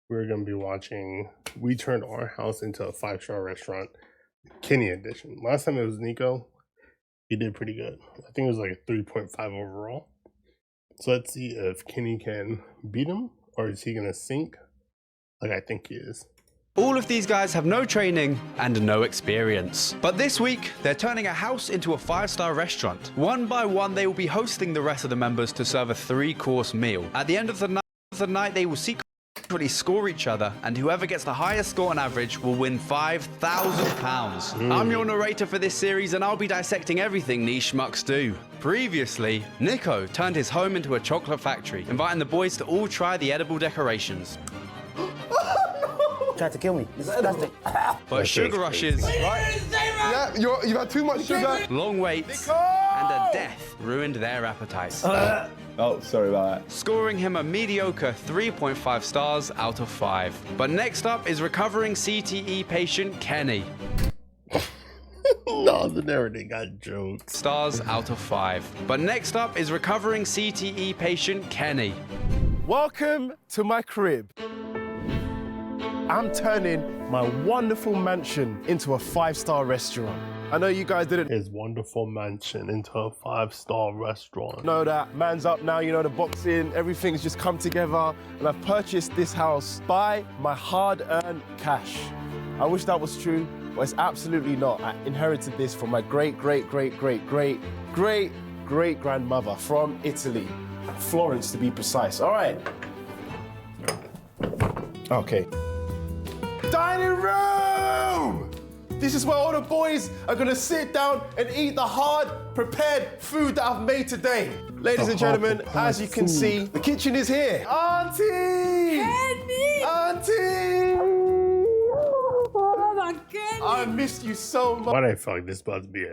we're going to be watching We Turned Our House into a 5-Star Restaurant, Kenny edition. Last time it was Nico. He did pretty good. I think it was like a 3.5 overall. So let's see if Kenny can beat him, or is he going to sink like I think he is. All of these guys have no training and no experience. But this week, they're turning a house into a 5-star restaurant. One by one, they will be hosting the rest of the members to serve a 3-course meal. At the end of the night, they will secretly score each other, and whoever gets the highest score on average will win £5,000. I'm your narrator for this series, and I'll be dissecting everything these schmucks do. Previously, Nico turned his home into a chocolate factory, inviting the boys to all try the edible decorations. Tried to kill me. This is disgusting. But sugar rushes, Yeah, you've had too much sugar. long waits, and a death ruined their appetites. Oh, sorry about that. Scoring him a mediocre 3.5 stars out of 5. But next up is recovering CTE patient Kenny. No, the narrator got jokes. Stars out of 5. But next up is recovering CTE patient Kenny. Welcome to my crib. I'm turning my wonderful mansion into a 5-star restaurant. I know you guys didn't His wonderful mansion into a 5-star restaurant. know that. Man's up now, you know, the boxing, everything's just come together, and I've purchased this house by my hard-earned cash. I wish that was true, but it's absolutely not. I inherited this from my great-great-great-great-great-great-grandmother from Italy. Florence, to be precise. All right. Okay. Dining room! This is where all the boys are gonna sit down and eat the hard prepared food that I've made today. Ladies and gentlemen, as you can see, the kitchen is here. Auntie! Kenny! Auntie! Oh, ma Kenny! I missed you so Why do I feel like this is about to be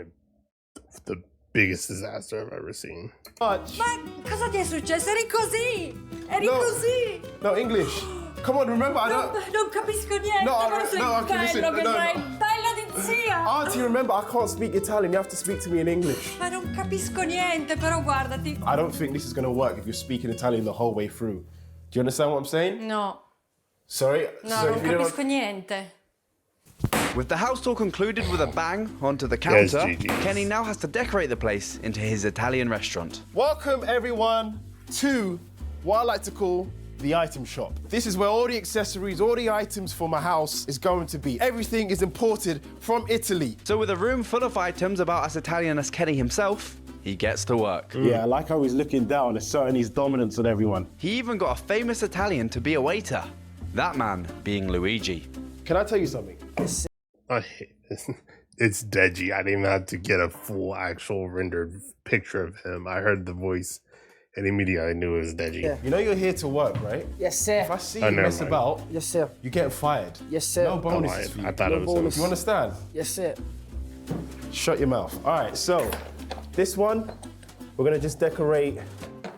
the biggest disaster I've ever seen? much. Ma cosa ti è successo? Eri così! Eri No. così! No, English. Come on, remember, I don't... Non capisco niente, No, ma sei no, okay, listen, bello che no, sei no. bello di zia! Auntie, remember, I can't speak Italian. You have to speak to me in English. Ma non capisco niente, però guardati. I don't think this is gonna work if you're speaking Italian the whole way through. Do you understand what I'm saying? No, Sorry? no, So non if you don't- capisco niente. With the house tour concluded with a bang onto the counter, GG's. Kenny now has to decorate the place into his Italian restaurant. Welcome everyone to what I like to call the item shop. This is where all the accessories, all the items for my house is going to be. Everything is imported from Italy. So with a room full of items about as Italian as Kenny himself, he gets to work. Yeah, I like how he's looking down, asserting his dominance on everyone. He even got a famous Italian to be a waiter. That man being Luigi. Can I tell you something? I hate this. It's Deji. I didn't even have to get a full actual rendered picture of him. I heard the voice and immediately I knew it was Deji. Yeah. You know you're here to work, right? Yes, sir. If I see Oh, you never mess mind. about, Yes, sir. you're getting fired. Yes, sir. No Oh, bonuses for you. I thought it was him. bonus. You understand? Yes, sir. Shut your mouth. All right, so this one, we're gonna just decorate.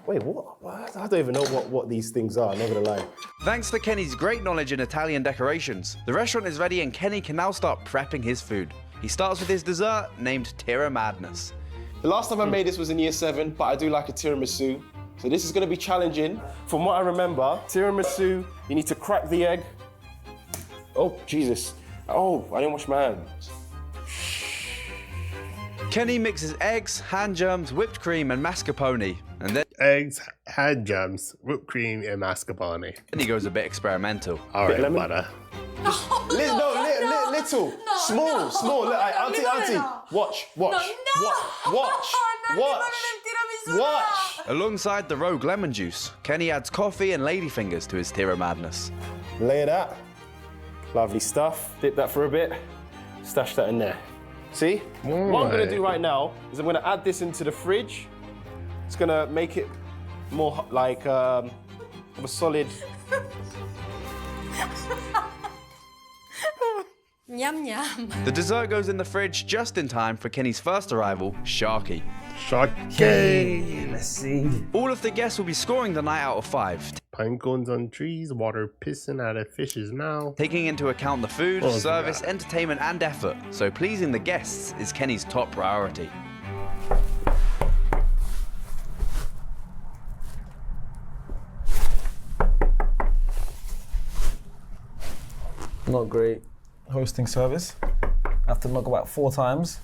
Wait, what? I don't even know what these things are, I'm not gonna lie. Thanks to Kenny's great knowledge in Italian decorations, the restaurant is ready and Kenny can now start prepping his food. He starts with his dessert named Tira Madness. The last time I made this was in year 7, but I do like a tiramisu. So this is gonna be challenging. From what I remember, tiramisu, you need to crack the egg. Oh, Jesus. Oh, I didn't wash my hands. Kenny mixes eggs, hand germs, whipped cream, and mascarpone, and then Eggs, had gems, whipped cream, and mascarpone. he goes a bit experimental. All right, lemon? butter. Little, small. Look, auntie, watch. Alongside the rogue lemon juice, Kenny adds coffee and ladyfingers to his Tira Madness. Layer that. Lovely stuff. Dip that for a bit. Stash that in there. See? What I'm gonna do right now is I'm gonna add this into the fridge. It's gonna make it more like of a solid. Yum yum. The dessert goes in the fridge just in time for Kenny's first arrival, Sharky. Sake. Let's see. All of the guests will be scoring the night out of 5, Pine cones on trees, water pissing out of fish's mouth. taking into account the food, Oh, service, God. entertainment, and effort, so pleasing the guests is Kenny's top priority. Not great. Hosting service. I have to knock about 4 times.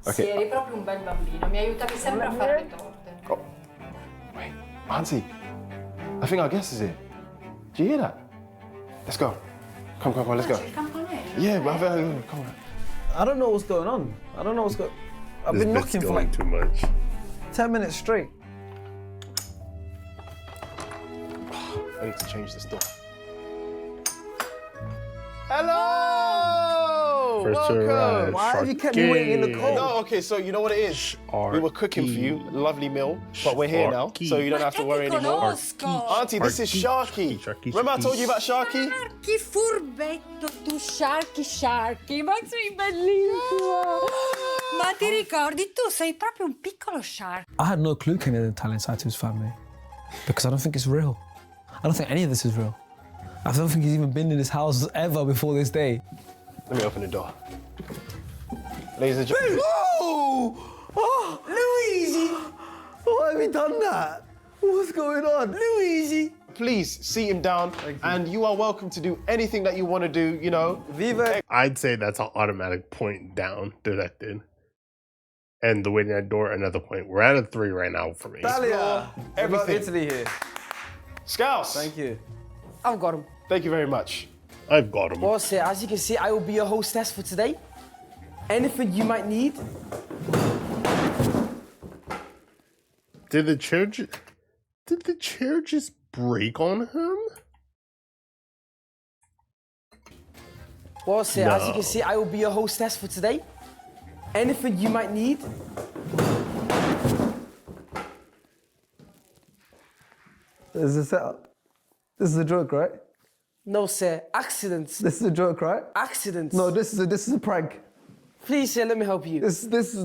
Sì, eri proprio un bel bambino, mi aiutavi sempre a fare le torte. Oh. Wait, Auntie, I think our guest is here. Do you hear that? Let's go. Come, let's go. C'è il campanello. Yeah, come on. I don't know what's going on. I don't know what's going. I've This been bit's knocking for going like too much. 10 minutes straight. I need to change this door. Hello! First to Welcome! arrive. Why have you kept me waiting in the cold? No, okay, so you know what it is? We were cooking for you, lovely meal, but we're here now, so you don't have to worry anymore. Auntie, this is Sharky. Remember I told you about Sharky? Sharky, furbetto tu, Sharky. Ma sei bellissimo! Ma ti ricordi, tu sei proprio un piccolo Shark. I had no clue Kenny had an Italian side to his family because I don't think it's real. I don't think any of this is real. I don't think he's even been in his house ever before this day. Let me open the door. Ladies and gentlemen. Oh! Oh! Luigi! Why have you done that? What's going on? Luigi! Please seat him down, and you are welcome to do anything that you want to do, you know. Viva! I'd say that's an automatic point down deducted. And the waiting at door, another point. We're at a 3 right now for me. Talia! Everything. Italy here. Scouse! Thank you. I've got him. Thank you very much. I've got him. Well, sir, as you can see, I will be your hostess for today. Anything you might need. Did the chair just break on him? Well, sir, as you No. can see, I will be your hostess for today. Anything you might need. This is a setup. This is a joke, right? No, sir, accidents. This is a joke, right? Accidents. No, this is a prank. Please, sir, let me help you. This is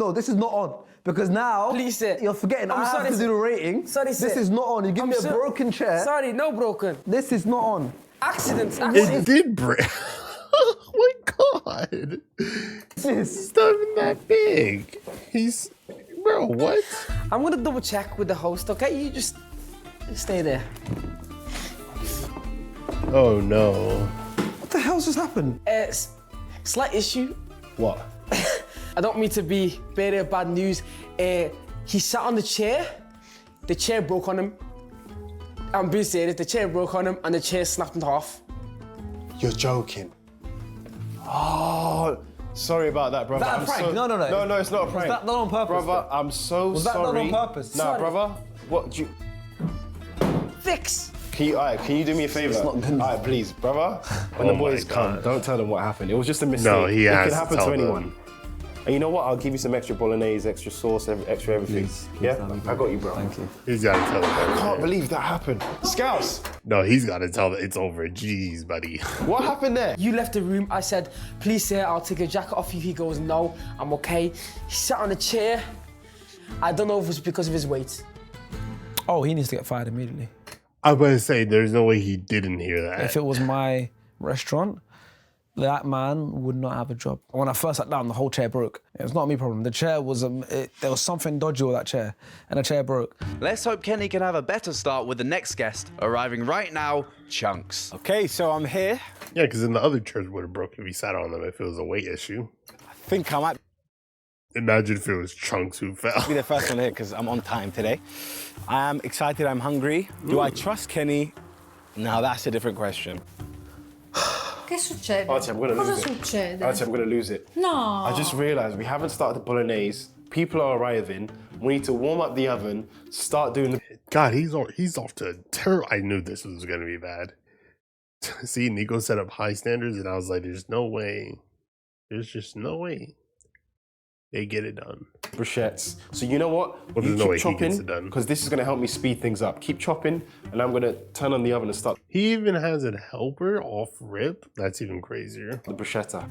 not on. Because now Please, sir. you're forgetting I'm I sorry, have to sir. do the rating. Sorry, sir. This is not on. You give me a broken chair. Sorry, no broken. This is not on. Accidents. It Accidents. did break. Oh my god. He's not even that big. He's. Bro, what? I'm gonna double check with the host, okay? You just stay there. Oh no. What the hell's just happened? Slight issue. What? I don't mean to be bearer of bad news. He sat on the chair broke on him. I'm being serious, the chair broke on him and the chair snapped in half. You're joking. Oh, sorry about that, brother. Was that a prank? No. No, it's not a prank. Was that not on purpose? Brother, I'm so Was sorry. that not on purpose? Nah, Sorry. brother. What do you... Fix! Can you do me a favor? All right, please, brother. When Oh the boys my come, God. don't tell them what happened. It was just a mistake. No, he it has can to happen tell to them. anyone. And you know what? I'll give you some extra bolognese, extra sauce, extra everything. Please, yeah, darling. I got you, bro. Thank you. He's gotta tell him. I can't believe that happened. Scouts, No, he's gotta tell that it's over. Jeez, buddy. what happened there? You left the room, I said, please sir, I'll take your jacket off you. He goes, no, I'm okay. He sat on a chair. I don't know if it was because of his weight. Oh, he needs to get fired immediately. I was gonna say, there's no way he didn't hear that. If it was my restaurant, that man would not have a job. When I first sat down, the whole chair broke. It was not me problem. The chair was, there was something dodgy with that chair, and the chair broke. Let's hope Kenny can have a better start with the next guest, arriving right now, Chunks. Okay, so I'm here. Yeah, because then the other chairs would have broken if he sat on them if it was a weight issue. I think I might Imagine if it was Chunks who fell. be the first one here because I'm on time today. I am excited, I'm hungry. Do I trust Kenny? Now that's a different question. Che succede? Auntie, I'm gonna Cosa lose it. succede? Auntie, I'm gonna lose it. No. I just realized we haven't started the bolognese. People are arriving. We need to warm up the oven, start doing the... God, he's off to a terrible. I knew this was gonna be bad. See, Nico set up high standards, and I was like, "There's no way. There's just no way they get it done." bruschettes. So you know what? Well, You there's no way keep he gets chopping, it done. because this is gonna help me speed things up. Keep chopping, and I'm gonna turn on the oven and start He even has a helper off rip. That's even crazier. the bruschetta.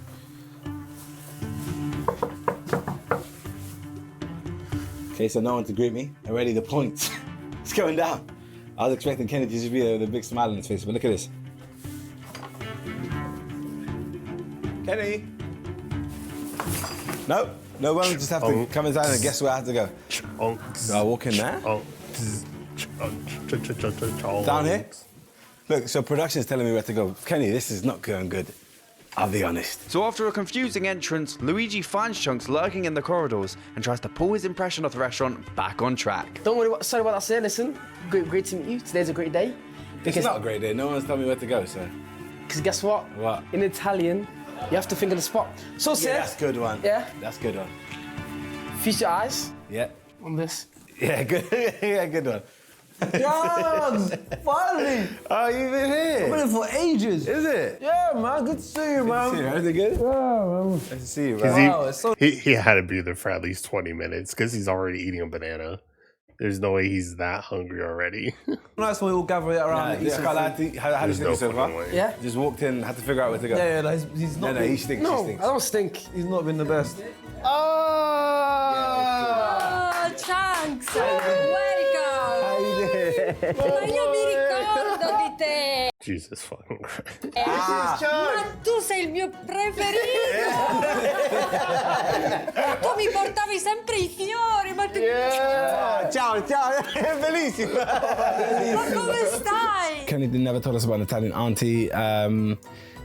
Okay, so no one to greet me. Already the points. It's going down. I was expecting Kenny to just be there with a big smile on his face, but look at this. Kenny! No, no one just have to come inside and guess where I have to go. Chunks. Do I walk in there? Chunks. Down here? Look, so production's telling me where to go. Kenny, this is not going good. I'll be honest. So after a confusing entrance, Luigi finds Chunks lurking in the corridors and tries to pull his impression of the restaurant back on track. Don't worry, sorry about that, sir. Listen, great to meet you. Today's a great day. It's not a great day. No one's told me where to go, so. Because guess what? What? In Italian, you have to think of the spot. So, sir. Yeah, that's a good one. Yeah? That's a good one. Feast your eyes Yeah. on this. Yeah, good. Yeah, good one. Jan, finally! Oh, you've been here? I've been here for ages. Is it? Yeah, man, good to see you, man. Good to see you. Everything good? Yeah, man. Nice to see you, Because man. Wow, it's so he had to be there for at least 20 minutes because he's already eating a banana. There's no way he's that hungry already. nice when we all gather around and eat Yeah, some how food. did you There's think no yourself, fucking huh? way. Yeah? Just walked in, had to figure out where to go. Yeah, no, he's not. No, he stinks, No, he I stinks. don't stink. He's not been the best. Oh, Chunks, welcome. Ma io mi ricordo di te. Jesus fucking Christ. Ma tu sei il mio preferito. Tu mi portavi sempre i fiori, ma tu... Ciao, bellissimo. Ma come stai? Kenny never told us about an Italian auntie.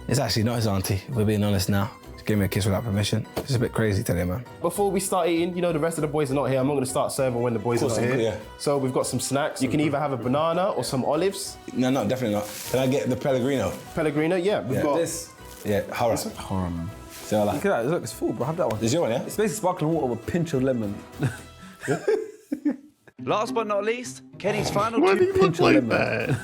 It's actually not his auntie, if we're being honest now. She gave me a kiss without permission. It's a bit crazy, tell you, man. Before we start eating, you know, the rest of the boys are not here. I'm not going to start serving when the boys are Of not course, here. yeah. So we've got some snacks. You can either have a banana or some olives. No, definitely not. Can I get the Pellegrino? Pellegrino, yeah. We've got This. Yeah, horror. Horror, man. So I like. Look at that. Look, it's full, bro. Have that one. This is your one, yeah? It's basically sparkling water with a pinch of lemon. Last but not least, Kenny's final Why do two. you look like that?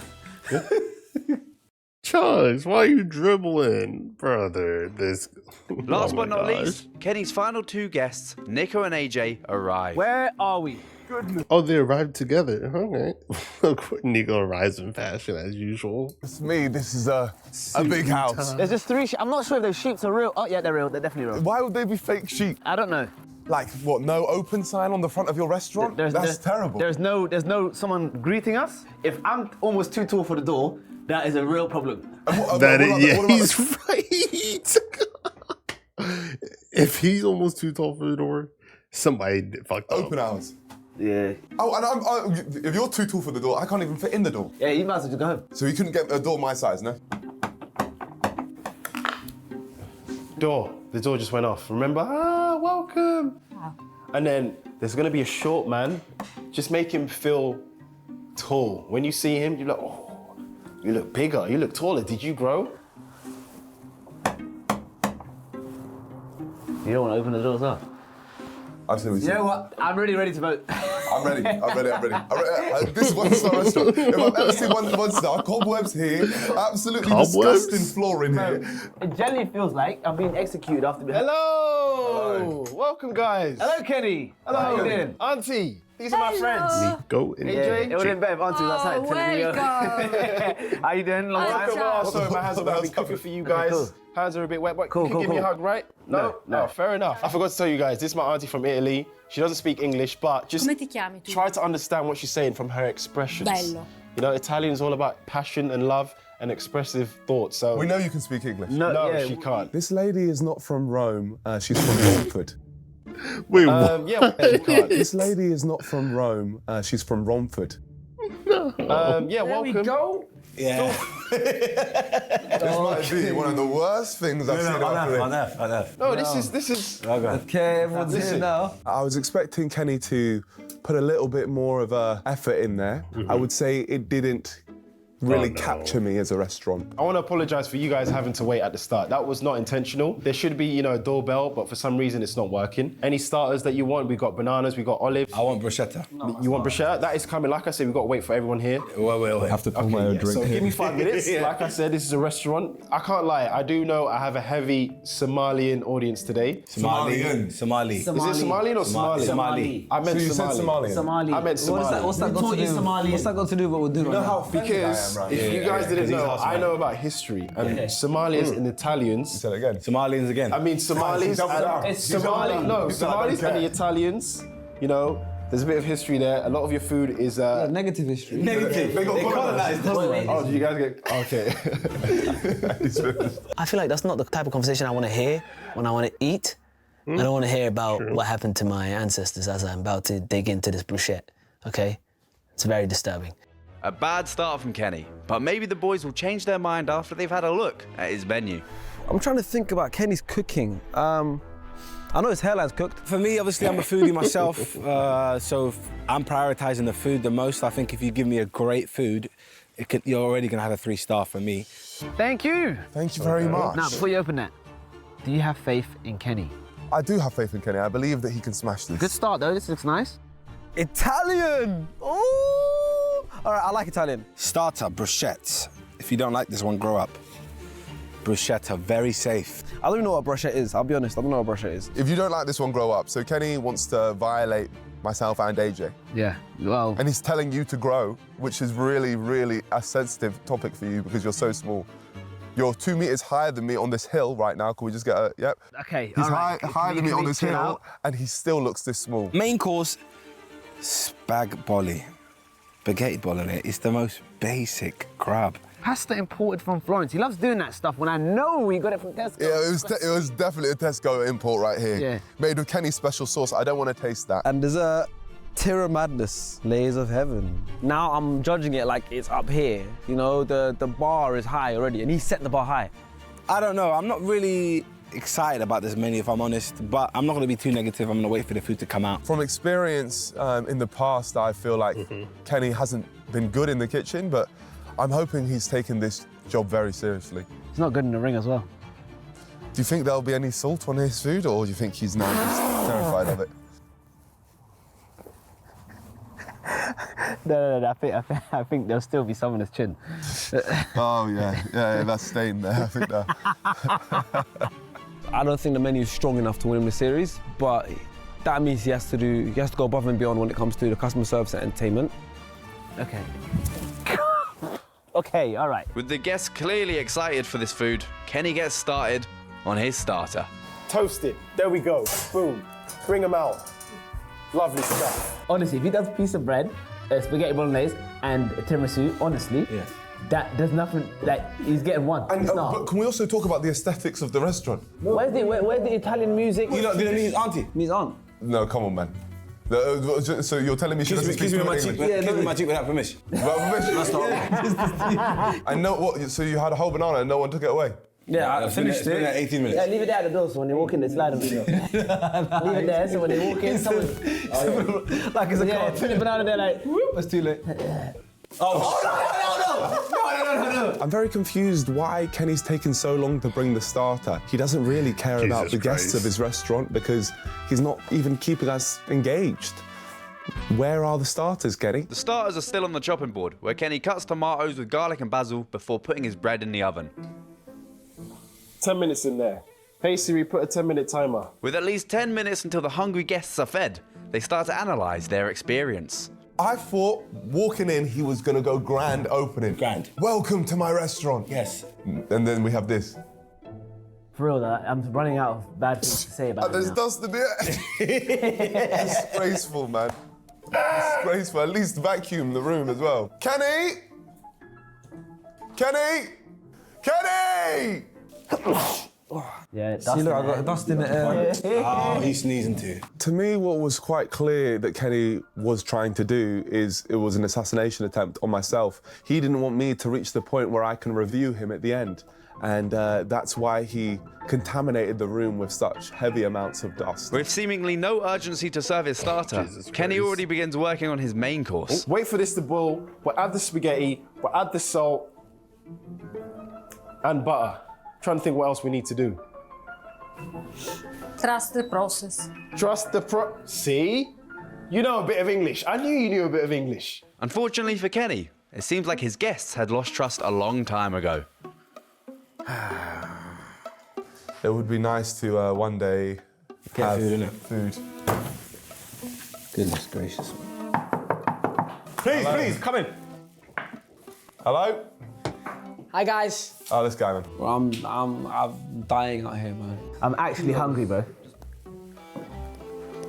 Chunks, why are you dribbling, brother? Last Oh but my not gosh. least, Kenny's final two guests, Nico and AJ, arrive. Where are we? Oh, they arrived together. Okay. Nico arrives in fashion as usual. It's me. This is a big house. There's just three sheep. I'm not sure if those sheep are real. Oh, yeah, they're real. They're definitely real. Why would they be fake sheep? I don't know. Like, what, no open sign on the front of your restaurant? That's terrible. There's no someone greeting us. If I'm almost too tall for the door, that is a real problem. He's right. If he's almost too tall for the door, somebody fucked up. Open hours. Yeah. Oh, and if you're too tall for the door, I can't even fit in the door. Yeah, you might as well just go home. So you couldn't get a door my size, no? the door just went off. Remember? Welcome. And then there's gonna be a short man. Just make him feel tall. When you see him, you're like, oh, you look bigger, you look taller. Did you grow? You don't want to open the doors up. Absolutely. You know what? I'm really ready to vote. I'm ready. This is one-star restaurant. If I've ever seen one star, cobwebs here, absolutely disgusting flooring here. It generally feels like I'm being executed after being... Hello. Welcome, guys. Hello, Kenny. Hello. How you doing? Auntie. These are my friends. Nico and AJ. It would have been better if Auntie was outside. welcome. How you doing? Long time. Welcome. Sorry, my hands have been cooking for you guys. Cool. Hands are a bit wet, but Cool, you can cool, give me a cool. hug, right? No? No. Fair enough. I forgot to tell you guys, this is my auntie from Italy. She doesn't speak English, but just Come ti chiami tu? try to understand what she's saying from her expressions. Bello. You know, Italian is all about passion and love and expressive thoughts, so... We know you can speak English. No, yeah, she can't. This lady is not from Rome. She's from Romford. Wait, what? Yeah, she can't. This lady is not from Rome. She's from Romford. Yeah, There welcome. we go. Yeah. This might be one of the worst things I've seen out today. No, this is... Okay, everyone's here Listen. now. I was expecting Kenny to put a little bit more of a effort in there. I would say it didn't really capture me as a restaurant. I want to apologize for you guys having to wait at the start. That was not intentional. There should be, you know, a doorbell, but for some reason it's not working. Any starters that you want, we've got bananas, we've got olives. I want bruschetta. You want bruschetta? That is coming. Like I said, we've got to wait for everyone here. Wait. I have to pull my own drink So here. give me 5 minutes. Like I said, this is a restaurant. I can't lie. I do know I have a heavy Somalian audience today. Somali. Is it Somalian or Somali? Somali. I meant So you said Somali. Somalian? Somali. I meant Somali. What's that got to do? What's that got to do with what we're doing right now? Because if you guys didn't know, I know about history. And Somalians and Italians. Say it again. Somalians again. I mean, Somalis double down. and You double down. Somalis and the Italians. You know, there's a bit of history there. A lot of your food is. Negative history. Negative. They colonized. Oh, did you guys get? Okay. I feel like that's not the type of conversation I want to hear when I want to eat. I don't want to hear about what happened to my ancestors as I'm about to dig into this bruschetta, okay? It's very disturbing. A bad start from Kenny, but maybe the boys will change their mind after they've had a look at his menu. I'm trying to think about Kenny's cooking. I know his hairline's cooked. For me, obviously, I'm a foodie myself, so I'm prioritising the food the most. I think if you give me a great food, you're already going to have a 3-star for me. Thank you. Thank you very much. Now, before you open that, do you have faith in Kenny? I do have faith in Kenny. I believe that he can smash this. Good start, though. This looks nice. Italian! Oh! All right, I like Italian. Starter, bruschetta. If you don't like this one, grow up. Bruschetta, very safe. I don't even know what bruschetta is. I'll be honest, I don't know what bruschetta is. If you don't like this one, grow up. So Kenny wants to violate myself and AJ. Yeah, well... And he's telling you to grow, which is really, really a sensitive topic for you because you're so small. You're 2 meters higher than me on this hill right now. Can we just get a, yep. Okay, He's all right. higher than me on this hill, out? and he still looks this small. Main course, spag bolli. Spaghetti bolli. It's the most basic crab. Pasta imported from Florence. He loves doing that stuff when I know we got it from Tesco. Yeah, it was definitely a Tesco import right here. Yeah. Made with Kenny's special sauce. I don't want to taste that. And dessert, Tira Madness, Layers of Heaven. Now I'm judging it like it's up here. You know, the bar is high already, and he set the bar high. I don't know. I'm not really excited about this menu, if I'm honest, but I'm not going to be too negative. I'm going to wait for the food to come out. From experience in the past, I feel like Kenny hasn't been good in the kitchen, but I'm hoping he's taken this job very seriously. He's not good in the ring as well. Do you think there'll be any salt on his food, or do you think he's now just terrified of it? No, I think there'll still be some on his chin. Oh, yeah, that's staying there, I think that. I don't think the menu's strong enough to win him the series, but that means he has to go above and beyond when it comes to the customer service and entertainment. Okay. Okay, all right. With the guests clearly excited for this food, Kenny gets started on his starter. Toast it. There we go. Boom. Bring them out. Lovely stuff. Honestly, if he does a piece of bread, spaghetti bolognese, and tiramisu, honestly, there's nothing, like, he's getting one. And, It's not. but can we also talk about the aesthetics of the restaurant? Where's the Italian music? You lot didn't meet his auntie? Meet his aunt. No, come on, man. So you're telling me she doesn't speak fluent English? Kiss me my cheek without permission. Without permission? That's not. I know what. So you had a whole banana and no one took it away? Yeah, I finished It's been it. 18 minutes. Yeah, leave it there at the door so when they walk in, they slide on it. Leave it there so when they walk in, someone... Like it's a car. Put the banana there like, whoop. It's too late. No. I'm very confused why Kenny's taken so long to bring the starter. He doesn't really care about the guests of his restaurant because he's not even keeping us engaged. Where are the starters, Kenny? The starters are still on the chopping board, where Kenny cuts tomatoes with garlic and basil before putting his bread in the oven. 10 minutes in there. Hey Siri, put a 10-minute timer. With at least 10 minutes until the hungry guests are fed, they start to analyse their experience. I thought walking in, he was gonna go grand opening. Grand. Welcome to my restaurant. Yes. And then we have this. For real, though, I'm running out of bad things to say about it There's now. dust in it. Disgraceful, man. Disgraceful. At least vacuum the room as well. Kenny! Kenny! Kenny! Yeah, See, look, I got dust in the air. Oh, he's sneezing too. To me, what was quite clear that Kenny was trying to do is it was an assassination attempt on myself. He didn't want me to reach the point where I can review him at the end. And that's why he contaminated the room with such heavy amounts of dust. With seemingly no urgency to serve his starter, Kenny already begins working on his main course. Wait for this to boil. We'll add the spaghetti. We'll add the salt and butter. Trying to think what else we need to do. Trust the process. Trust the See? You know a bit of English. I knew you knew a bit of English. Unfortunately for Kenny, it seems like his guests had lost trust a long time ago. It would be nice to one day have food, innit? food. Goodness gracious. Please, come in. Hello? Hi guys. Oh, this guy, man. I'm dying out here, man. I'm actually hungry, bro.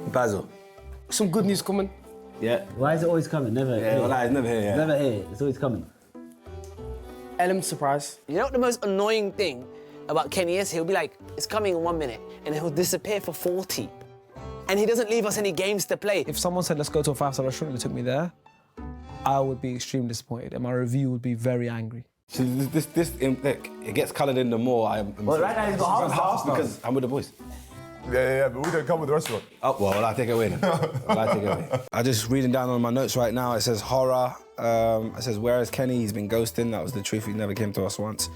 Basil. Some good news coming. Yeah. Why is it always coming? Never. Yeah, well, it's never here, yeah. Never here. It's always coming. Element surprise. You know what the most annoying thing about Kenny is? He'll be like, it's coming in 1 minute, and then he'll disappear for 40. And he doesn't leave us any games to play. If someone said, let's go to a 5-star restaurant and they took me there, I would be extremely disappointed and my review would be very angry. So look, it gets coloured in the more I'm. Well, right now he's got half because I'm with the boys. Yeah, but we don't come with the restaurant. Oh, well, I take it away then. I'm just reading down on my notes right now. It says horror. It says, where is Kenny? He's been ghosting. That was the truth. He never came to us once.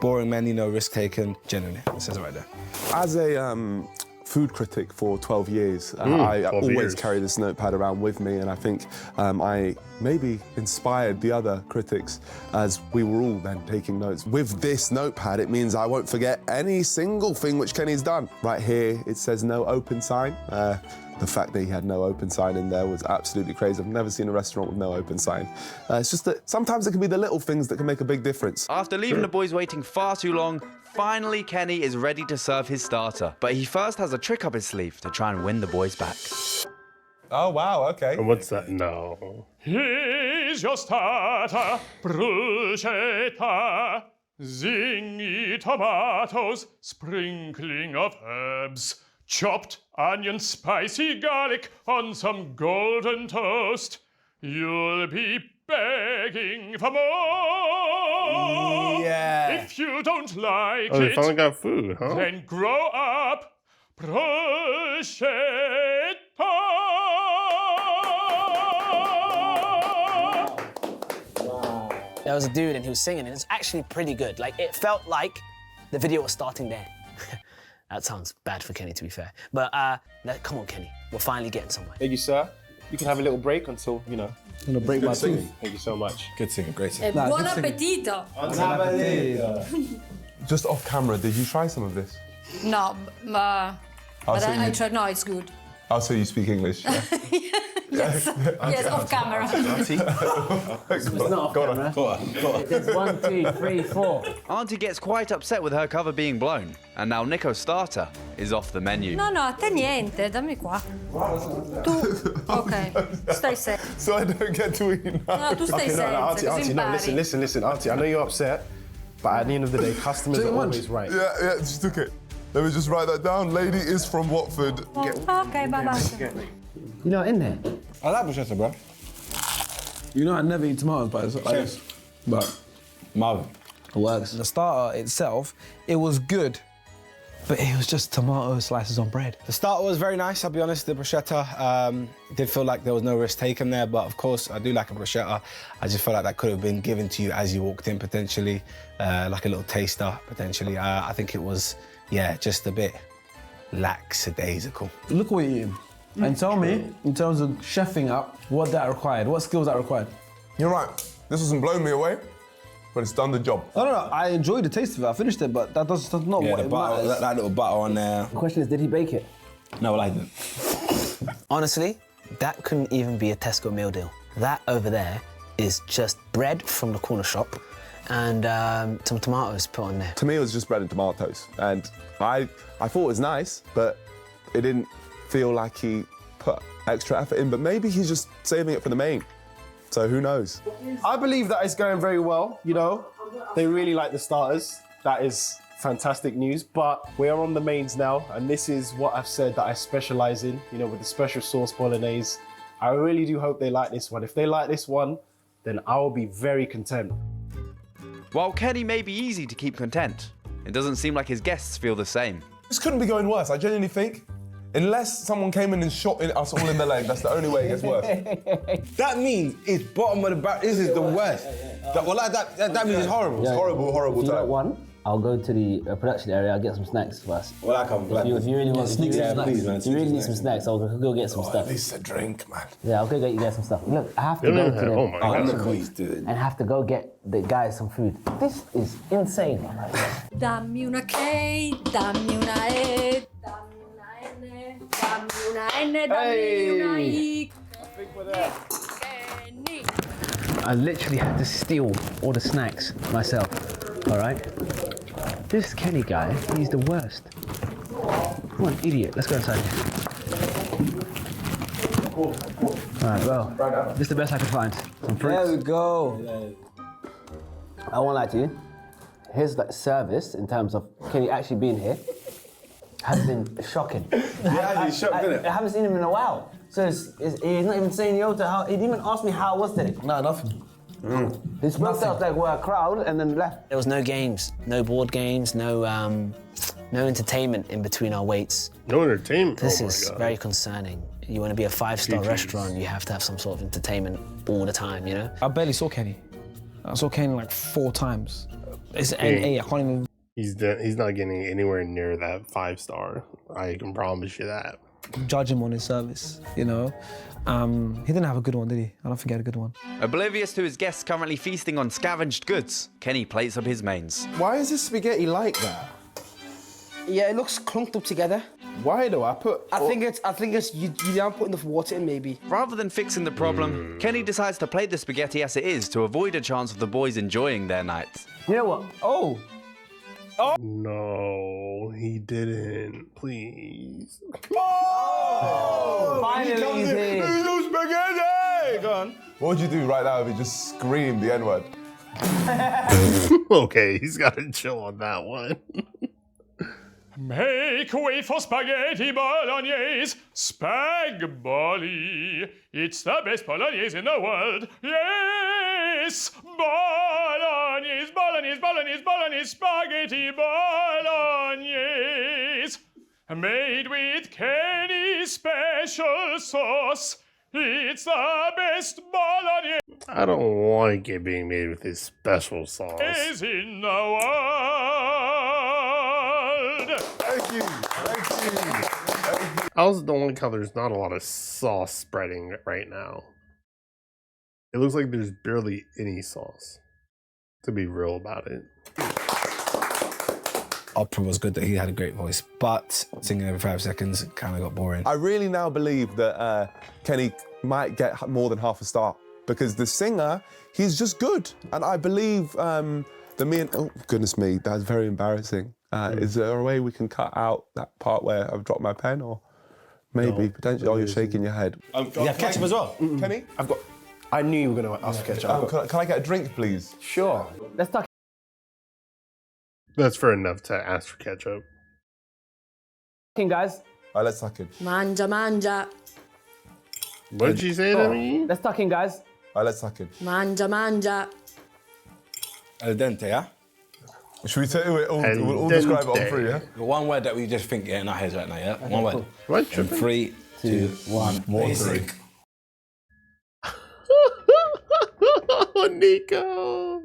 Boring menu, no risk taken. Genuinely. It says it right there. As a food critic for 12 years, I 12 always years. carry this notepad around with me, and I think I maybe inspired the other critics as we were all then taking notes. With this notepad, it means I won't forget any single thing which Kenny's done. Right here, it says no open sign. The fact that he had no open sign in there was absolutely crazy. I've never seen a restaurant with no open sign. It's just that sometimes it can be the little things that can make a big difference. After leaving the boys waiting far too long, finally Kenny is ready to serve his starter. But he first has a trick up his sleeve to try and win the boys back. Oh, wow, okay. And what's that? No. Here's your starter, bruschetta, zingy tomatoes, sprinkling of herbs, chopped onion, spicy garlic on some golden toast. You'll be begging for more. Yeah. If you don't like Oh, they it, finally got food, huh? then grow up. Bruschetta. There was a dude and he was singing, and it's actually pretty good. Like, it felt like the video was starting there. That sounds bad for Kenny, to be fair. But come on, Kenny, we're finally getting somewhere. Thank you, sir. You can have a little break until, you know. I'm gonna break my tooth. Thank you so much. Good singing, great singing. Buon appetito. Just off camera, did you try some of this? No, but so I you- tried. No, it's good. Oh, so you speak English? Yeah. Yes, yes, off camera. It's not off camera. There's 1, 2, 3, 4. Auntie gets quite upset with her cover being blown, and now Nico's starter is off the menu. No, a te niente, dammi qua. Tu, ok, stai sei. So I don't get to eat now. No, tu stai sei, Auntie, così no, impari. listen, Auntie, I know you're upset, but at the end of the day, customers are always right. Yeah, just took it. Let me just write that down. Lady is from Watford. Ok, bye-bye. You know, in there. I like bruschetta, bro. You know, I never eat tomatoes, but it's like this. But Marvin. it works. The starter itself, it was good, but it was just tomato slices on bread. The starter was very nice, I'll be honest. The bruschetta did feel like there was no risk taken there, but of course, I do like a bruschetta. I just feel like that could have been given to you as you walked in, potentially, like a little taster, potentially. I think it was, yeah, just a bit lackadaisical. Look what you're eating. And tell me, in terms of chefing up, what that required, what skills that required. You're right. This wasn't blowing me away, but it's done the job. No, I enjoyed the taste of it. I finished it, but that's not Yeah, what the it butter, matters. that little butter on there. The question is, did he bake it? No, well, I didn't. Honestly, that couldn't even be a Tesco meal deal. That over there is just bread from the corner shop and some tomatoes put on there. To me, it was just bread and tomatoes. And I thought it was nice, but it didn't feel like he put extra effort in. But maybe he's just saving it for the main. So who knows? I believe that it's going very well, you know. They really like the starters. That is fantastic news. But we are on the mains now, and this is what I've said that I specialize in, you know, with the special sauce bolognese. I really do hope they like this one. If they like this one, then I will be very content. While Kenny may be easy to keep content, it doesn't seem like his guests feel the same. This couldn't be going worse, I genuinely think. Unless someone came in and shot us all in the leg, that's the only way it gets worse. That means it's bottom of the barrel. This is the worst. That means it's horrible. It's horrible, horrible If you time. got one, I'll go to the production area. I'll get some snacks first. Well, I come. If you really want, sneak some snacks. Please, man. if you really need some snacks, I'll go get some stuff. At least a drink, man. Yeah, I'll go get you guys some stuff. Look, I have to go to the Oh my God. production and have to go get the guys some food. This is insane. Dammi una K, dammi una E, dammi una N, dammi una N, dammi una I. Kenny. I literally had to steal all the snacks myself, all right? This Kenny guy, he's the worst. Come on, idiot, let's go inside. All right, well, this is the best I could find. Some fruits. There we go. I won't lie to you. His service, in terms of Kenny actually being here, has been shocking. Yeah, he's shocked, isn't it? I haven't seen him in a while. So he's not even saying yo to how. He didn't even ask me how it was today. Nah, nothing. He smoked us like we're a crowd and then left. There was no games, no board games, no entertainment in between our waits. No entertainment? This Oh my is God. very concerning. You want to be a 5-star GGs. restaurant, you have to have some sort of entertainment all the time, you know? I barely saw Kenny. I saw Kenny like 4 times. It's NA, I can't even... He's not getting anywhere near that 5-star. I can promise you that. judge him on his service, you know? He didn't have a good one, did he? I don't think he had a good one. Oblivious to his guests currently feasting on scavenged goods, Kenny plates up his mains. Why is this spaghetti like that? Yeah, it looks clunked up together. Why though? I think it's you don't put enough water in maybe. Rather than fixing the problem, Kenny decides to plate the spaghetti as it is to avoid a chance of the boys enjoying their night. You know what? Oh! No, he didn't. Please. Oh! Finally he's here. Spaghetti! Go on. What would you do right now if he just screamed the N-word? Okay, he's got to chill on that one. Make way for spaghetti bolognese, spag bolly. It's the best bolognese in the world. Yes, bolognese, bolognese, bolognese, bolognese, spaghetti bolognese. Made with Kenny's special sauce. It's the best bolognese I don't like it being made with his special sauce. in the world. Thank you. I also don't like how there's not a lot of sauce spreading right now. It looks like there's barely any sauce, to be real about it. Opera was good that he had a great voice, but singing every 5 seconds kind of got boring. I really now believe that Kenny might get more than half a star because the singer, he's just good. And I believe oh goodness me, that's very embarrassing. Is there a way we can cut out that part where I've dropped my pen or maybe potentially, you're shaking your head. You have ketchup as well? Kenny? I knew you were going to ask for ketchup. Can I get a drink, please? Sure. Let's talk. That's fair enough to ask for ketchup. Guys. All right, let's suck it. Mangia, mangia. What did she say to me? Let's tuck in, guys. All right, let's suck it. Mangia, mangia. Al dente, yeah? Should we say it all? We'll all describe it on 3, yeah? One word that we just think in our heads right now, yeah? One word. What? In 3, 2, 1. Basic. Oh, Nico.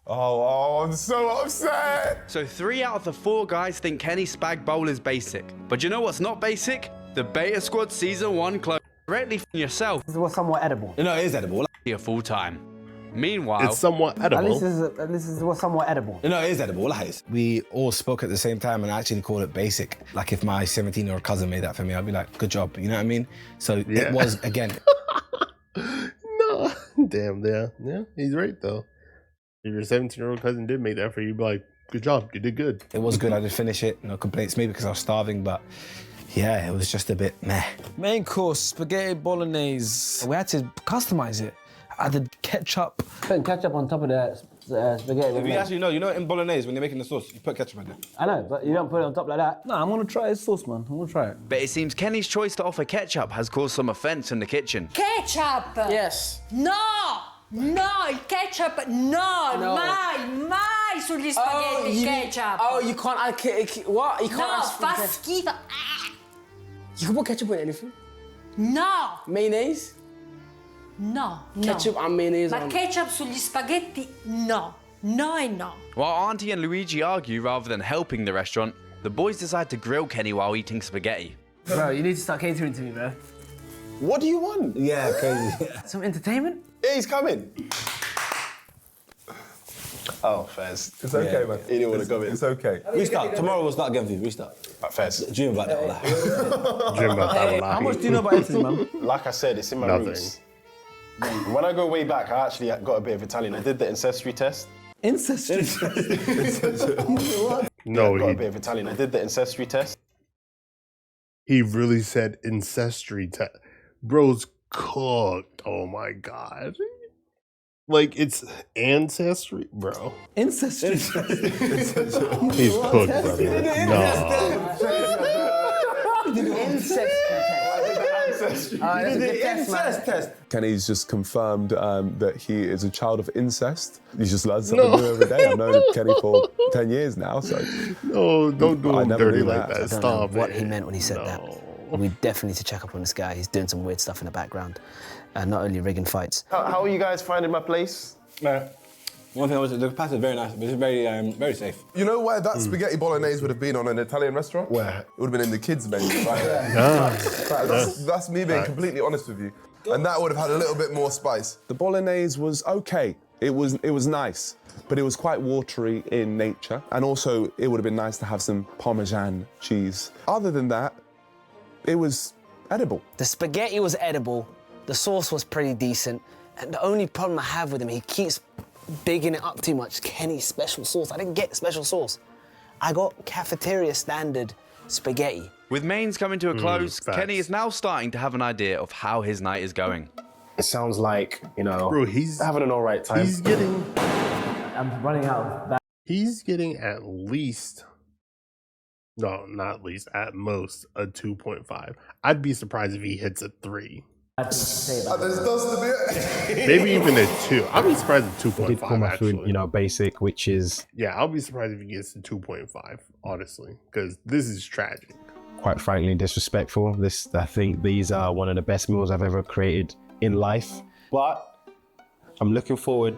Oh, I'm so upset. So 3 out of the 4 guys think Kenny's spag bowl is basic. But you know what's not basic? The Beta Squad Season 1 clone. Directly from yourself. This was somewhat edible. No, it is edible. Here full time. Meanwhile, It's somewhat At edible. least this was somewhat edible. No, it is edible. We all spoke at the same time and actually called it basic. Like if my 17-year-old cousin made that for me, I'd be like, good job. You know what I mean? So Yeah. it was, again. No. Damn, yeah. Yeah, he's right, though. If your 17-year-old cousin did make that for you, you'd be like, good job, you did good. It was good. I did finish it. No complaints. Maybe because I was starving, but yeah, it was just a bit meh. Main course, spaghetti bolognese. We had to customize it. I did ketchup. Putting ketchup on top of the spaghetti. If you actually know, in bolognese, when you're making the sauce, you put ketchup in it. I know, but you don't put it on top like that. No, I'm gonna try his sauce, man. I'm gonna try it. but it seems Kenny's choice to offer ketchup has caused some offense in the kitchen. Ketchup! Yes. No! No, il ketchup, no, No. mai sugli spaghetti ketchup. You can't add what? You can't No, add fa ketchup. schifo. Ah, You can put ketchup in anything. No, Mayonnaise? no, no. Ketchup and mayonnaise Ma on. ketchup sugli spaghetti, no. No e no. While Auntie and Luigi argue rather than helping the restaurant, the boys decide to grill Kenny while eating spaghetti. Bro, you need to start catering to me, bro. What do you want? Yeah, crazy. Some entertainment? Yeah, he's coming. Oh, Fez. It's okay, man. He didn't want to come in. It's okay. Restart. Tomorrow we'll start again for you. Restart. Fez. Dream about that. Dream about that. How much do you know about Italy, man? Like I said, it's in my Nothing. roots. When I go way back, I actually got a bit of Italian. I did the ancestry test. Ancestry. No, I got a bit of Italian. I did the ancestry test. he really said ancestry. Bro's cooked. Oh my god. Like, it's ancestry, bro. Ancestry. He's cooked, brother. No. Ancestry. ancestry. That's You a did good the test, man. incest test. Kenny's just confirmed that he is a child of incest. He's just learned something new every day. I've known Kenny for 10 years now, so. No, don't do I him never dirty knew like that. that. I don't know Stop what it. he meant when he said that. We definitely need to check up on this guy. He's doing some weird stuff in the background. Not only rigging fights. How are you guys finding my place? One thing I was, the pasta is very nice, but it's very safe. You know where that spaghetti bolognese would have been on an Italian restaurant? Where? It would have been in the kids' menu, right? That's me being completely honest with you. And that would have had a little bit more spice. The bolognese was okay. It was nice, but it was quite watery in nature. And also, it would have been nice to have some Parmesan cheese. Other than that, it was edible. The spaghetti was edible. The sauce was pretty decent. And the only problem I have with him, he keeps bigging it up too much. Kenny's special sauce. I didn't get special sauce. I got cafeteria standard spaghetti. With mains coming to a close, facts. Kenny is now starting to have an idea of how his night is going. It sounds like, you know, Bro, he's having an all right time. He's getting. I'm running out of that. He's getting at least. No, not at least. At most a 2.5. I'd be surprised if he hits a 3. Maybe even a 2. I'll be surprised at 2.5. I did call my actually. food, basic, which is Yeah, I'll be surprised if he gets to 2.5. Honestly, because this is tragic. quite frankly disrespectful. I think these are one of the best meals I've ever created in life. But I'm looking forward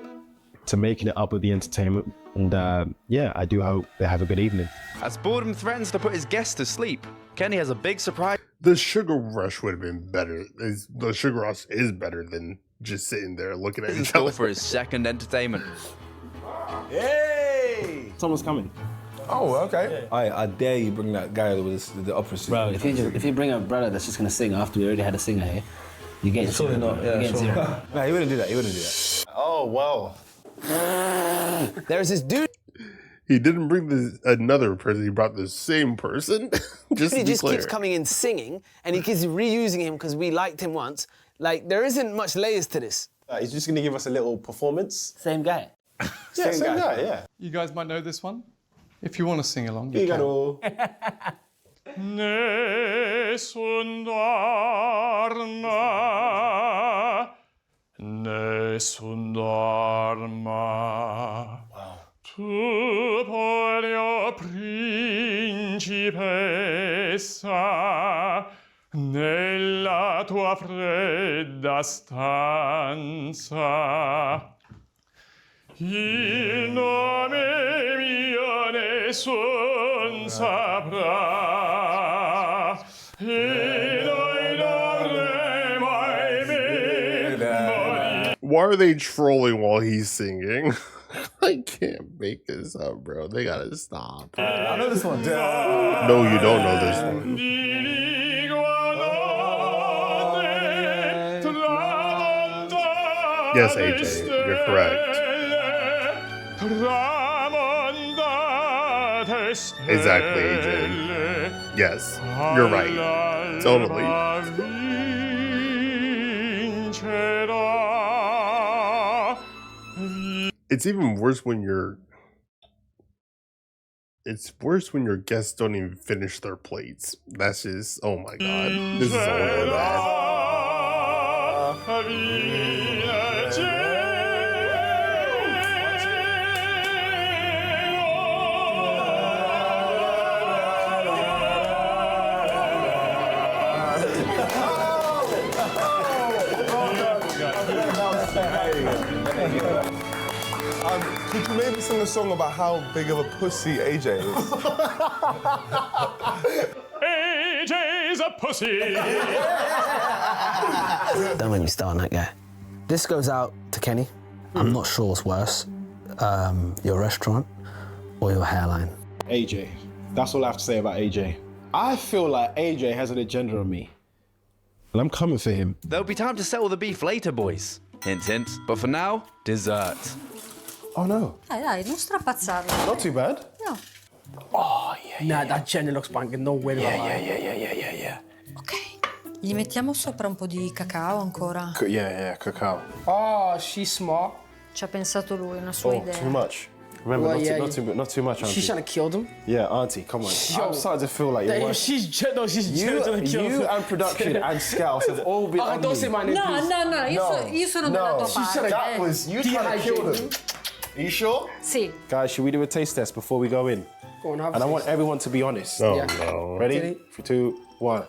to making it up with the entertainment. And I do hope they have a good evening. As boredom threatens to put his guests to sleep, Kenny has a big surprise. The sugar rush would have been better. The sugar rush is better than just sitting there looking at each other. For his second entertainment. Hey! Someone's coming. Oh, okay. I dare you bring that guy with the opera singer. Bro, if you bring a brother that's just gonna sing after we already had a singer here, you're getting Surely zero. not. You're Yeah, getting surely. zero. No, he wouldn't do that. He wouldn't do that. Oh, well. There's this dude. He didn't bring another person. He brought the same person. Just to He be just clear. keeps coming in singing, and he keeps reusing him because we liked him once. Like, there isn't much layers to this. He's just gonna give us a little performance. Same guy. Yeah, same guy, yeah. You guys might know this one. If you want to sing along, You gotta. Nessun dorma, nessun dorma. Tu polio principessa, nella tua fredda stanza. Il nome mio nessun saprà, e noi dovremo ahimè Why are they trolling while he's singing? I can't make this up, bro. They gotta stop. I know this one. No, you don't know this one. Yes, AJ, you're correct. Exactly, AJ. Yes, you're right. Totally. It's even worse when it's worse when your guests don't even finish their plates. That's just, oh my god. This is all really bad. Could you maybe sing a song about how big of a pussy AJ is? AJ's a pussy. Don't make me start on that guy. This goes out to Kenny. I'm not sure what's worse, your restaurant or your hairline. AJ. That's all I have to say about AJ. I feel like AJ has an agenda on me. And I'm coming for him. There'll be time to settle the beef later, boys. Hint, hint. But for now, dessert. Oh no. Dai, non strapazzarlo. Not too bad. No. Nah, that generally looks banging. No way. Yeah. Ok. Gli mettiamo sopra un po' di cacao ancora. Yeah, cacao. Oh, she's smart. Ci ha pensato lui, una sua idea. Too much. Remember, Well, yeah, not too much, Auntie. She's trying to kill them. Yeah, Auntie, come on. Yo. I'm starting to feel like you're Yeah, worse. she's trying to kill You them. and production and Scouts have all been on Don't me. say my name, No, please. no, io sono dalla tua She's trying parte. that was you trying to kill them. Are you sure? Sì. Guys, should we do a taste test before we go in? Go on, have And I a want taste. everyone to be honest. Oh Yeah. no. Ready? 3, 2, 1.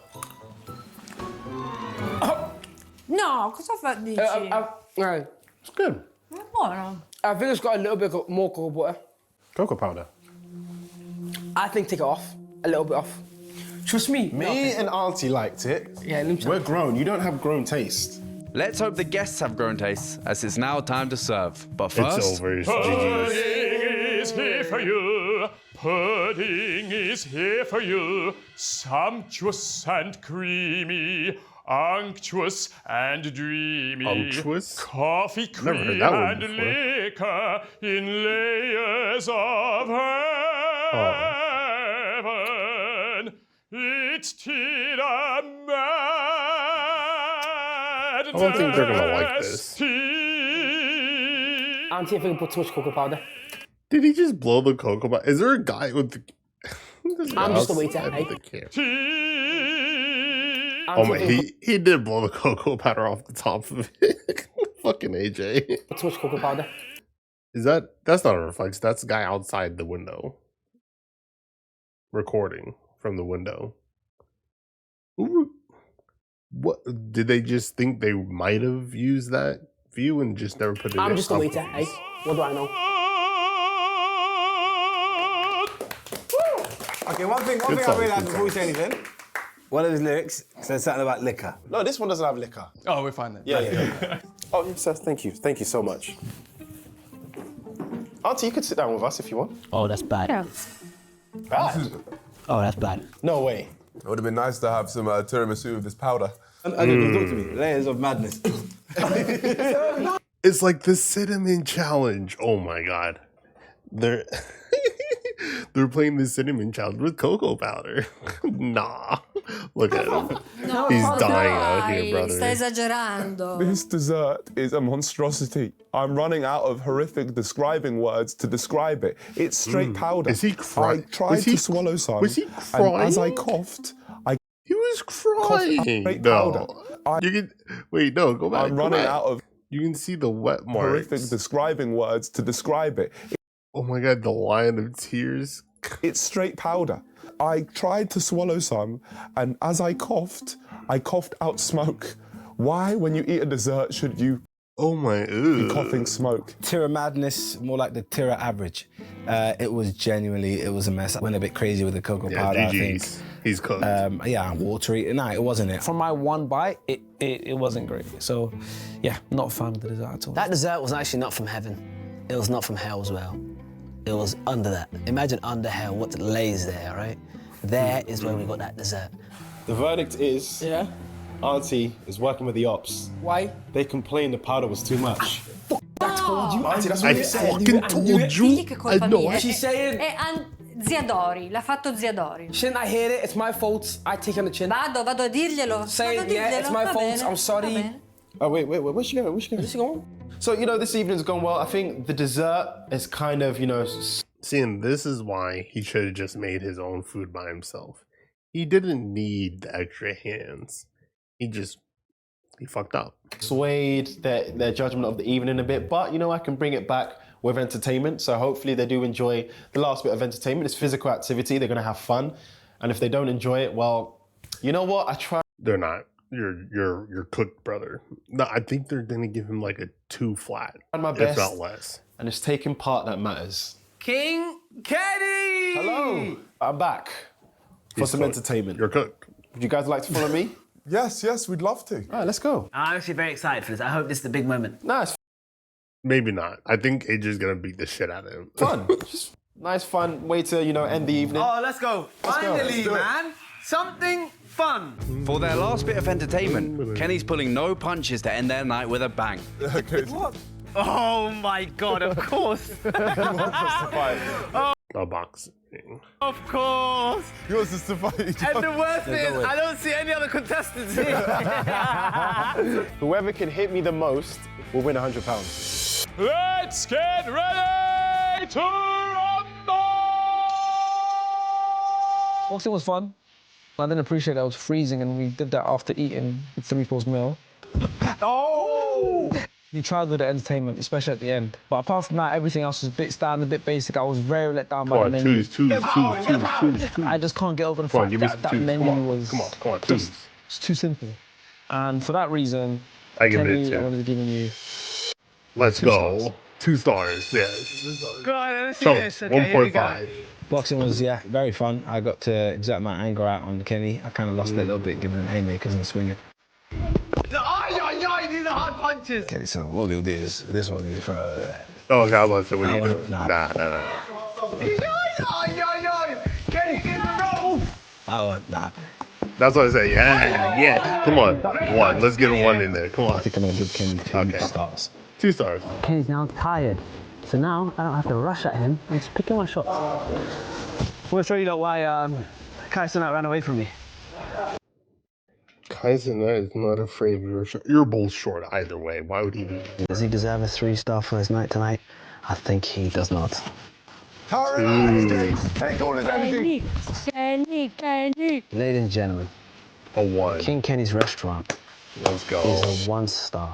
No, cosa dici? Right. It's good. È buono. I think it's got a little bit more cocoa butter. Cocoa powder. I think take it off. A little bit off. Trust me. Me and Auntie liked it. Yeah, let me try. We're grown. You don't have grown taste. Let's hope the guests have grown tastes, as it's now time to serve. But first, It's over. It's Pudding GG's. is here for you. Pudding is here for you. Sumptuous and creamy. Unctuous and dreamy. Unctuous? Coffee Never heard cream that one and before. liquor in layers of heaven. It's Tina Mad. I don't think they're gonna like this. Auntie, I think I put too much cocoa powder. Did he just blow the cocoa powder? Is there a guy with the... I'm just a waiter, outside eh? of the camera? Auntie, Oh my, I think he did blow the cocoa powder off the top of it. Fucking AJ. I put too much cocoa powder. That's not a reflex, that's the guy outside the window. Recording from the window. Ooh. What did they just think they might have used that view and just never put it in? I'm just a Oh, waiter, eh? What do I know? Okay, one thing Good I song, realised good before we song. say anything. One of his lyrics says something about liquor. No, this one doesn't have liquor. Oh, we're fine then. Yeah. Oh, yes, sir. Thank you. Thank you so much. Auntie, you could sit down with us if you want. Oh, that's bad. Bad? Oh, that's bad. No way. It would have been nice to have some tiramisu with this powder. And talk to me. Layers of madness. It's like the cinnamon challenge. Oh my god. They're playing the cinnamon challenge with cocoa powder. Nah. Look at him. No, He's dying out dai, here, brother. stai esagerando. This dessert is a monstrosity. I'm running out of horrific describing words to describe it. It's straight powder. Is he crying? I tried to swallow some. Was he And as I crying? coughed, I He was coughed out crying. straight No. powder. You can wait, no, go back. I'm go running back. out of You can see the wet horrific marks. describing words to describe it. Oh my god, the line of tears. It's straight powder. I tried to swallow some, and as I coughed out smoke. Why, when you eat a dessert, should you Oh my be coughing smoke? Tira madness, more like the Tira average. It was a mess. I went a bit crazy with the cocoa powder, I think. GG's. He's cooked. Yeah, watery. No, it wasn't it. From my one bite, it wasn't great. So, yeah, not a fan of the dessert at all. That dessert was actually not from heaven. It was not from hell as well. It was under that. Imagine under hell, what lays there, right? There is where we got that dessert. The verdict is Yeah? Auntie is working with the ops. Why? They complained the powder was too much. I told you. Auntie, that's I what you said. fucking told you. Digli che è colpa I know. mia. She's saying- Zia Dori, l'ha fatto Zia Dori. Shouldn't I hear it? It's my fault. I take on the chin. Vado a dirglielo. Say Vado a it, yeah, dirglielo. it's my Va fault, bene, I'm sorry. va bene. Oh, wait, where's she going? Where's she going? Where's she going? So, this evening's gone well. I think the dessert is kind of, See, and this is why he should have just made his own food by himself. He didn't need the extra hands. He fucked up. swayed their judgment of the evening a bit. But, I can bring it back with entertainment. So hopefully they do enjoy the last bit of entertainment. It's physical activity. They're going to have fun. And if they don't enjoy it, well, you know what? I try. They're not. You're cooked, brother. No, I think they're gonna give him like a 2 flat, My if best. not less. And it's taking part that matters. King Kenny! Hello, I'm back for He's some cooked. entertainment. You're cooked. Would you guys like to follow me? Yes, we'd love to. All right, let's go. I'm actually very excited for this. I hope this is the big moment. Nice, Maybe not. I think AJ's gonna beat the shit out of him. fun. Just nice, fun way to, end the evening. Oh, let's go. Finally, do it. man. Something fun. For their last bit of entertainment, Kenny's pulling no punches to end their night with a bang. What? Oh my god, of course. A boxing. Of course. He wants us to fight each And other. the worst bit is, I don't see any other contestants here. Whoever can hit me the most will win £100. Let's get ready Boxing was fun. I didn't appreciate that it was freezing and we did that after eating a 3-course meal. Oh! You tried with the entertainment, especially at the end. But apart from that, everything else was a bit standard, a bit basic. I was very let down by the menu. Choose. I just can't get over the fact that menu was Come on, just it's too simple. And for that reason, I give Kenny, it a 2. I wanted to give you. Let's go. 2 stars. Yeah. Go on, let's see So, this. Okay, here we go. 1.5. Boxing was, yeah, very fun. I got to exert my anger out on Kenny. I kind of lost it a little bit, giving him haymakers and swinging. These are hard punches. Okay, so what we'll do is this one is for. Oh, okay, I was about to say, what do you do? Nah. Nah. Kenny, get the rope. Nah. That's what I say. Yeah. Come on. 1. Let's get a 1 in there. Come on. I think I'm gonna give Kenny 2 stars. 2 stars. Kenny's now tired. So now I don't have to rush at him. I'm just picking my shots. I want to show you why Kai Cenat ran away from me. Kai Cenat is not afraid of your short. You're both short either way. Why would he do that? Does he deserve a 3-star for his night tonight? I think he does not. Kenny. Ladies and gentlemen, A 1. King Kenny's restaurant Let's go. is a 1 star.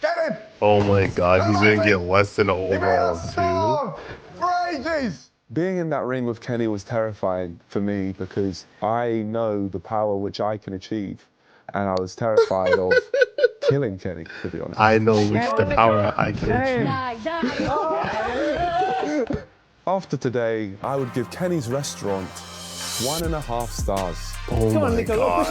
Get him. Oh my god, he's gonna get less than an overall 2. Being in that ring with Kenny was terrifying for me because I know the power which I can achieve, and I was terrified of killing Kenny, to be honest. I know the power I can achieve. After today, I would give Kenny's restaurant 1.5 stars. Oh my god.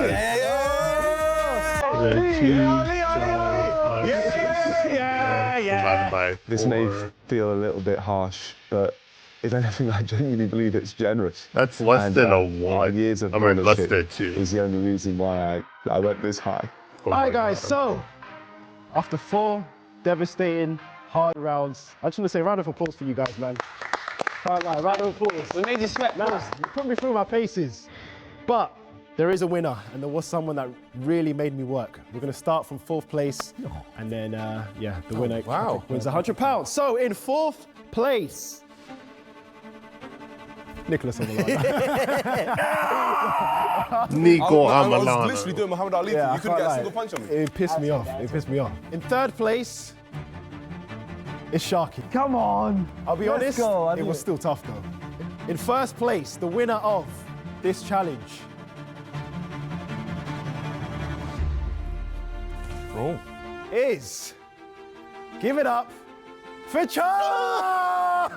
This may feel a little bit harsh, but if anything, I genuinely believe it's generous. That's less than a 1. Years of I mean, less membership than 2. is the only reason why I went this high. Alright guys, so after 4 devastating, hard rounds, I just want to say round of applause for you guys, man. Can't lie, round of applause. We made you sweat, man. You put me through my paces. But there is a winner, and there was someone that really made me work. We're going to start from 4th place, and then, the winner wins £100. So in 4th place, Nicholas Amalana. Nico I was Amalana. literally doing Muhammad Ali. Yeah, You couldn't get a single punch on me. It pissed me off. In 3rd place, it's Sharky. Come on. I'll be honest, it was still tough though. In 1st place, the winner of this challenge is, give it up for Charles!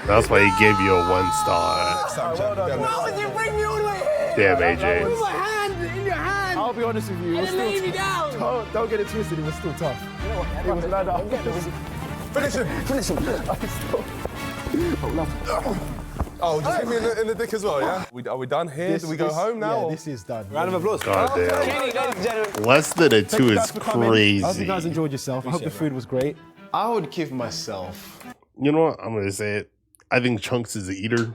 That's why he gave you a 1 star. Why would you bring me all the way here? Damn, AJ. Put my hand in your hand. I'll be honest with you, it was And lay still me down. Don't get it twisted, it was still tough. It was like that. Finish him. Oh, just hit me in the dick as well, yeah? Are we done here? Do we go home now? Yeah, or? this is done. Round of applause. God damn. Kenny, ladies and gentlemen. Less than a 2 Thank you is guys for coming. I hope you guys crazy. enjoyed yourself. I hope the food was great. I would give myself. You know what? I'm gonna say it. I think Chunks is the eater.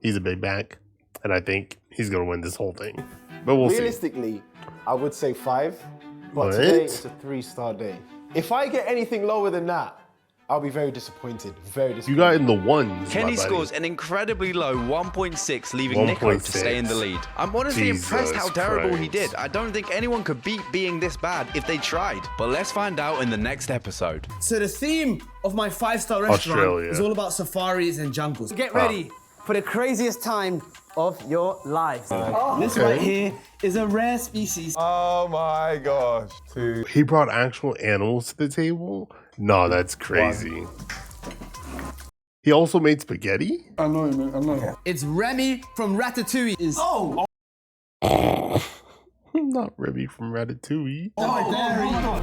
He's a big back, and I think he's gonna win this whole thing. But we'll see. Realistically, I would say 5, but What? today it's a 3-star day. If I get anything lower than that, I'll be very disappointed. Very disappointed. You got in the 1s. Kenny my buddy. scores an incredibly low 1.6, leaving Nico to stay in the lead. I'm honestly impressed how terrible he did. I don't think anyone could beat being this bad if they tried. But let's find out in the next episode. So the theme of my 5-star restaurant Australia. is all about safaris and jungles. Get ready for the craziest time of your lives. This right here is a rare species. Oh my gosh. He brought actual animals to the table? No, that's crazy. He also made spaghetti? I know, man. I know. It's Remy from Ratatouille. Not Remy from Ratatouille.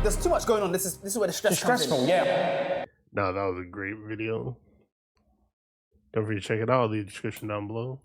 There's too much going on. This is where the stress comes in. yeah. No, that was a great video. Don't forget to check it out. I'll leave the description down below.